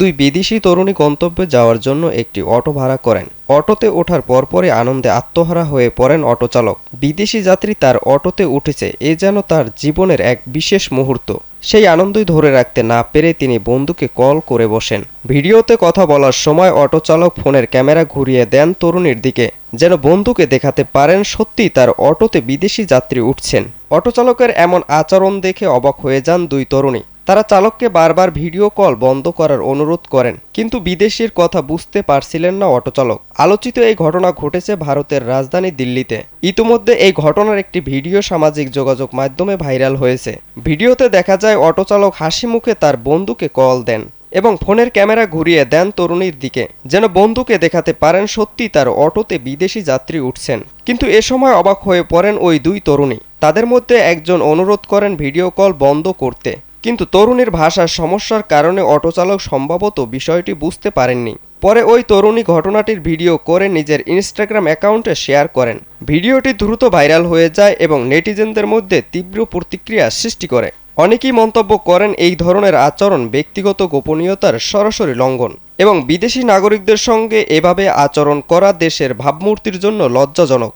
দুই বিদেশি তরুণী গন্তব্যে যাওয়ার জন্য একটি অটো ভাড়া করেন। অটোতে ওঠার পরপরই আনন্দে আত্মহারা হয়ে পড়েন অটোচালক। বিদেশি যাত্রী তার অটোতে উঠেছে, এ যেন তার জীবনের এক বিশেষ মুহূর্ত। সেই আনন্দই ধরে রাখতে না পেরে তিনি বন্ধুকে কল করে বসেন। ভিডিওতে কথা বলার সময় অটোচালক ফোনের ক্যামেরা ঘুরিয়ে দেন তরুণীর দিকে, যেন বন্ধুকে দেখাতে পারেন সত্যিই তার অটোতে বিদেশি যাত্রী উঠছেন। অটোচালকের এমন আচরণ দেখে অবাক হয়ে যান দুই তরুণী। তারা চালককে বারবার ভিডিও কল বন্ধ করার অনুরোধ করেন, কিন্তু বিদেশির কথা বুঝতে পারছিলেন না অটোচালক। আলোচিত এই ঘটনা ঘটেছে ভারতের রাজধানী দিল্লিতে। ইতিমধ্যে এই ঘটনার একটি ভিডিও সামাজিক যোগাযোগ মাধ্যমে ভাইরাল হয়েছে। ভিডিওতে দেখা যায় অটোচালক হাসি মুখে তার বন্ধুকে কল দেন এবং ফোনের ক্যামেরা ঘুরিয়ে দেন তরুণীর দিকে, যেন বন্ধুকে দেখাতে পারেন সত্যি তার অটোতে বিদেশি যাত্রী উঠছেন। কিন্তু এ সময় অবাক হয়ে পড়েন ওই দুই তরুণী। তাদের মধ্যে একজন অনুরোধ করেন ভিডিও কল বন্ধ করতে, কিন্তু তরুণীর ভাষার সমস্যার কারণে অটোচালক সম্ভবত বিষয়টি বুঝতে পারেননি। পরে ওই তরুণী ঘটনাটির ভিডিও করে নিজের ইনস্টাগ্রাম অ্যাকাউন্টে শেয়ার করেন। ভিডিওটি দ্রুত ভাইরাল হয়ে যায় এবং নেটিজেনদের মধ্যে তীব্র প্রতিক্রিয়া সৃষ্টি করে। অনেকেই মন্তব্য করেন এই ধরনের আচরণ ব্যক্তিগত গোপনীয়তার সরাসরি লঙ্ঘন এবং বিদেশি নাগরিকদের সঙ্গে এভাবে আচরণ করা দেশের ভাবমূর্তির জন্য লজ্জাজনক।